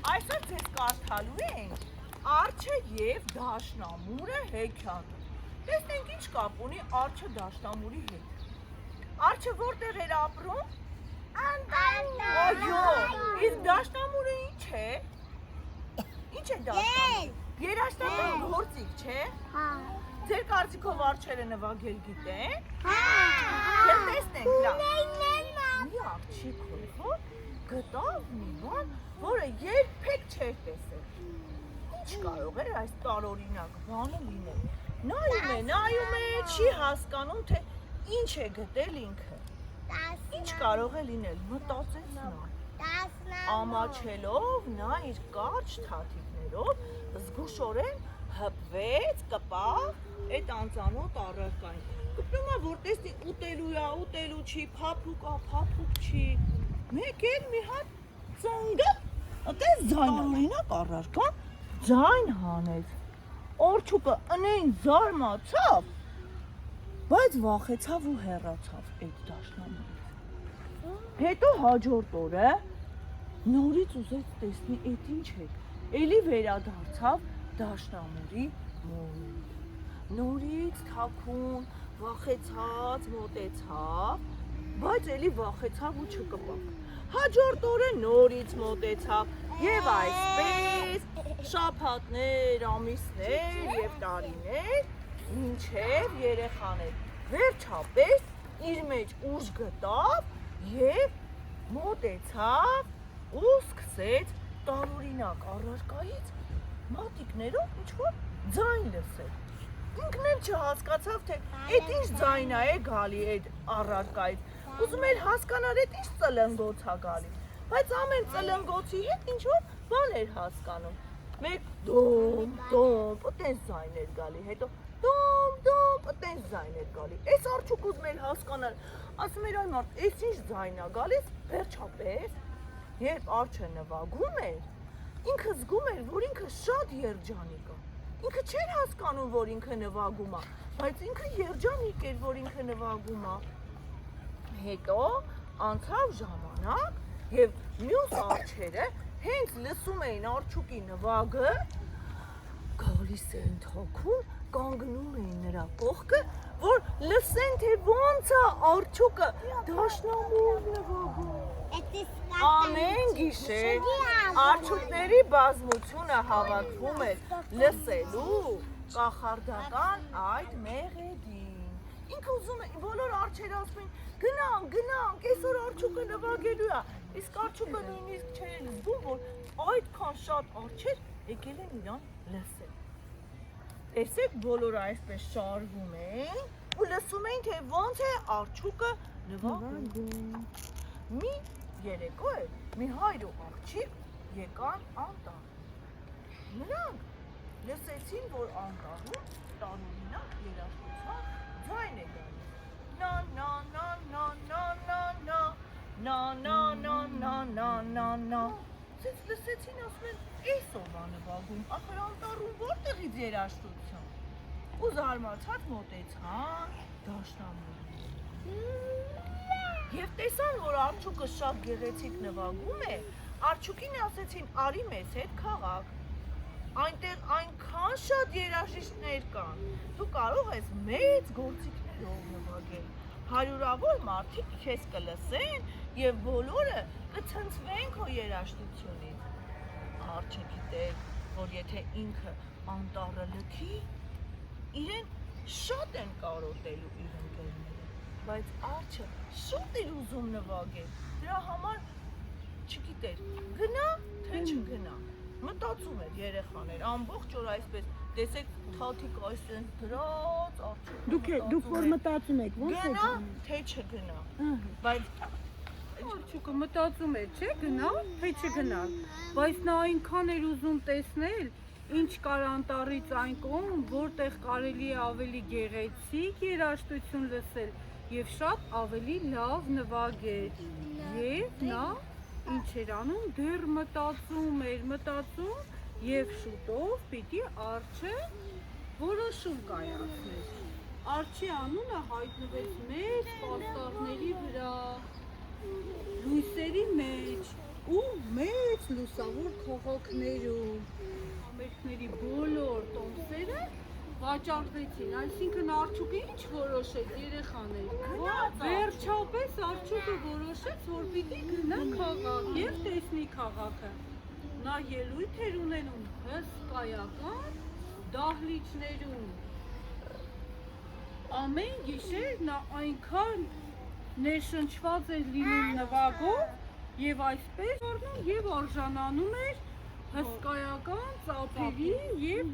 Այսօր ձեզ կարդալու ենք արջը և դաշնամուրը հեքիաթը։ Տեսնենք ինչ կապ ունի արջը դաշնամուրի հետ։ Արջը որտեղ էր ապրում։ Այո, իսկ դաշնամուրը ինչ է։ Ինչ է դաշնամուրը։ Երաժշտական գործիք չէ։ Ձեր կարծիքով արջերը նվագել գիտեն։ Եվ տեսնենք լավ։ Մի աղջիկ որ գտավ մի բան, որը երբեք չէր տեսել։ Ինչ կարող էր այս տարօրինակ բանը լինել։ Նայում է, չի հասկանում, թե ինչ է գտել ինքը։ Ինչ կարող է լինել, մտածեց նա։ Ամաչելով նա իր կարճ թաթիկներով զգուշորեն հպվեց, կպավ այդ անծանոթ առարկային։ Կպնում է, որ տեսնի ուտելու չի, փափուկ չի։ Մեկ էլ մի հատ ծնգը, այդպես ձայնօրինակ առարկան ձայն հանեց։ Արջուկը ընեն զարմացավ, բայց վախեցավ ու հեռացավ այդ դաշնամուրից։ Հետո հաջորդ օրը նորից ուզեց տեսնի այդ ինչ է։ Էլի վերադարձավ դաշնամուրի մոտ։ Նորից թաքուն, վախեցած մոտեցավ, բայց էլի վախեցավ ու չկպավ։ Հաջորդ օրը նորից մոտեցավ եւ այսպես շաբաթներ, ամիսներ եւ տարիներ, մինչեւ երեխաներ վերջապես իր մեջ ուժ գտավ եւ մոտեցավ ու սկսեց տարօրինակ առարկայից մատիկներով ինչ-որ ձայն լսել։ Ինքն էլ չհասկացավ, թե այդ ինչ ձայն է գալի այդ առարկայից։ Ուզում էր հասկանալ այդ ինչ ծլնգոց է գալի, բայց ամեն ծլնգոցի հետ ինչ-որ բան էր հասկանում։ Մեկ դոմ, այդպես ձայն էր գալի, հետո դոմ, այդպես ձայն էր գալի։ Այս արջուկը ուզում էր հասկանալ, ասում էր այ մարդ, այս ինչ ձայն է գալիս, վերջապես, երբ արջը նվագում էր, ինքը զգում էր, որ ինքը շատ երջանիկ է։ Ինքը չէր հասկանում, որ ինքը նվագում է, բայց ինքը երջանիկ էր, որ ինքը նվագում է։ Հետո անցավ ժամանակ եւ մյուս արջերը հենց լսում էին արջուկի նվագը, գալիս էին թաքուն, կանգնում էին նրա կողքը, որ լսեն, թե ոնց է արջուկը դաշնամուր նվագում։ Ամեն գիշեր արջուկների բազմությունը հավաքվում էր լսելու կախարդական այդ մեղեդին։ Ինքը ուզում է, բոլոր արջերը ասում են, գնանք, այսօր արջուկը նվագելու է, իսկ արջուկը նույնիսկ չէր զգում, որ այդքան շատ արջեր եկել են իրան լսել։ Տեսեք, բոլորը այսպես շարվում են ու լսում էին, թե ոնց է արջուկը նվագում։ Մի երեկո էր, մի հայր ու աղջիկ եկան անտառ։ Նրանք լսեցին, որ անտառում տարօրինակ երաժշտության ձայն է գալիս։ Նա։ Սենց լսեցին, ասում են, էս ով է նվագում, ախր անտառում որտեղից երաժշտություն։ Ու զարմացած մոտեցան դաշնամուրին։ Եվ տեսան, որ արջուկը շատ գեղեցիկ նվագում է, արջուկին ասեցին, արի մեզ հետ քաղաք։ Այնտեղ այնքան շատ երաժիշտներ կան, դու կարող ես մեծ գործիքներով նվագել, հարյուրավոր մարդիկ քեզ կլսեն եւ բոլորը կցնցվեն քո երաժշտությունից։ Արջը գիտեր, որ եթե ինքը անտառը լքի, իրեն շատ են կարոտելու իր ընկերները, բայց արջը շատ էր ուզում նվագել, դրա համար չգիտեր, գնա, թե չգնա։ Մտածում էր երեխաներ, ամբողջ օր այսպես, տեսեք թաթիկ այսպես դրած, Դուք որ մտածում եք, ո՞նց է գնա, թե չգնա, բայց արջուկը մտածում էր, չէ, գնա, թե չգնա, բայց նա այնքան էր ուզում տեսնել, ինչ կար անտառից այն կողմ, որտեղ կարելի է ավելի գեղեցիկ երաժշտություն լսել եւ շատ ավելի լավ նվագել։ Եվ նա ինչ էր անում, դեռ մտածում եւ շուտով պիտի արջը որոշում կայացներ։ Արջի անունը հայտնվեց մեծ պաստառների վրա, լույսերի մեջ ու մեծ լուսավոր քաղաքներում ամերիկների բոլոր տոմսերը վաճառվեցին, այսինքն Արչուկը ինչ որոշեց երեխաներ։ Վերջապես Արչուկը որոշեց, որ պիտի գնա քաղաք եւ տեսնի քաղաքը։ Նա ելույթ էր ունենում հսկայական դահլիճներում։ Ամեն գիշեր նա այնքան ներշնչված էր լինում նվագով եւ այսպես որնում եւ արժանանում էր հսկայական ծափերի եւ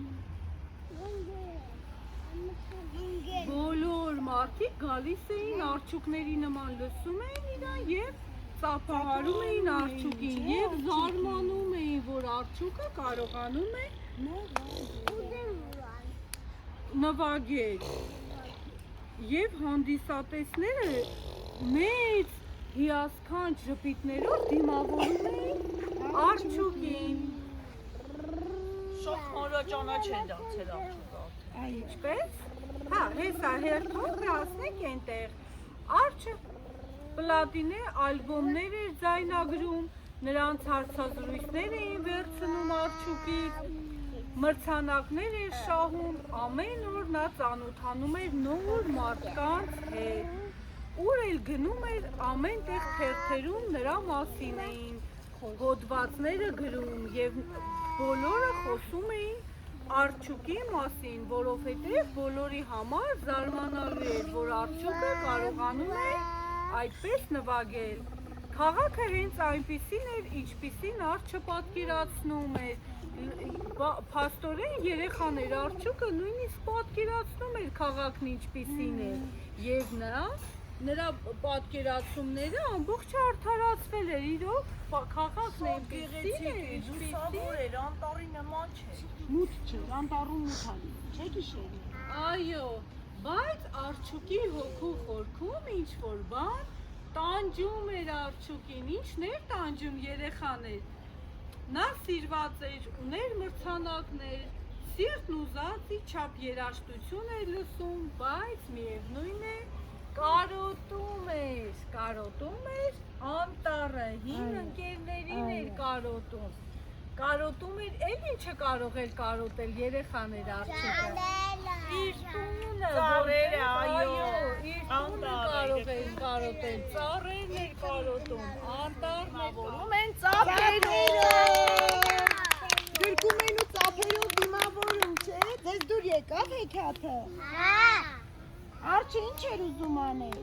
բոլոր մարդիկ գալիս էին Արչուկների նման լսում էին իրան եւ ծափահարում էին Արչուկին եւ զարմանում էին, որ Արչուկը կարողանում է նվագել։ Եվ հանդիսատեսները մեծ հիասքանչ ժպիտներով դիմավորում էին Արչուկին։ Շոկ մորոճանա չեն դարձել Արչուկը։ Ինչպես? Հա, հեսա հերթով դասնեք ենտեղ։ Արջը պլատինե ալբոմներ էր ձայնագրում, նրանց հարցազրույցներ էին վերցնում Արչուկից, մրցանակներ էր շահում, ամեն օր նա ծանոթանում էր նոր մարդկանց հետ։ Ուր էլ գնում էր, ամեն տեղ թերթերում նրա մասին էին հոդվածները գրում եւ բոլորը խոսում էին Արչուկի մասին, որովհետև բոլորի համար զարմանալի էր, որ Արչուկը կարողանում է այդպես նվագել։ Քաղաքը հենց այնպիսին էր, ինչպիսին Արջը պատկերացնում էր։ Փաստորեն երեխաներ Արչուկը նույնիսկ պատկերացնում էր քաղաքն ինչպիսին է։ Եվ նրա պատկերացումները ամբողջը արդարացվել էր, իրոք քաղաքն այնպիսին էր, լուսավոր էր, անտառի նման չէ։ Մութ չէ, անտառում մութ ալի, չէ գիշերի։ Այո, բայց Արչուկի հոգու խորքում ինչ-որ բան տանջում էր Արչուկին, ինչն էր տանջում երեխաներ։ Նա սիրված էր, ուներ մրցանակներ, սիրտն ուզած իչափ երաժշտություն էր լսում, բայց միևնույն է կարոտում էր անտառը, հին ընկերներին էր կարոտում էր, էլ ինչը կարող էր կարոտել երեխաներ Արչուկը։ Իր տունը, ծառերը, այո, իր տունը կարող էր կարոտել, ծառերն էր կարոտում, անտառն էր Որում են ծափերով։ Գրկում են ու ծափերով դիմավորում, չէ, ձեզ դուր եկավ հեքիաթը։ Արջը ինչ էր ուզում անել։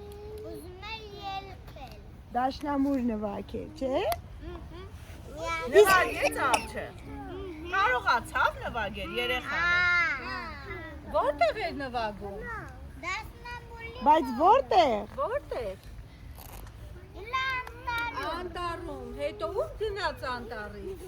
Ուզում էր ելքել։ Դաշնամուր նվագել, չէ։ Նվագեց Արջը։ Կարողացավ նվագել երեխաները։ Որտեղ էր նվագում։ Դասնամուլի Բայց որտեղ։ Որտեղ։ լանդարում։ Անտառում, հետո ում գնաց անտառից։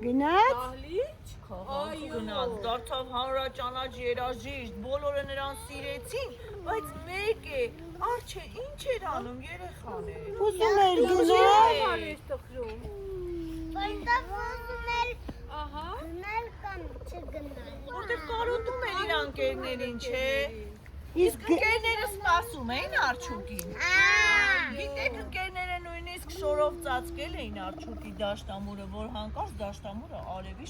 Գնաց։ Դահլիճ։ Քաղաք գնաց, դարձավ հանրաճանաչ երաժիշտ, բոլորը նրան սիրեցին, բայց մեկ է, Արջը ինչ էր անում երեխաներ։ Ուզում էր Ինչի գնալ։ համար էր տխրում։ Որտեղ ուզում էր Ահա։ գնալ կամ չգնալ։ Որտեղ կարոտում էր իր ընկերներին, չէ։ Իսկ ընկերները սպասում էին Արչուկին։ Գիտեք, ընկերները նույնիսկ շորով ծածկել էին Արչուկի դաշտամուրը, որ հանկարծ դաշտամուրը արևի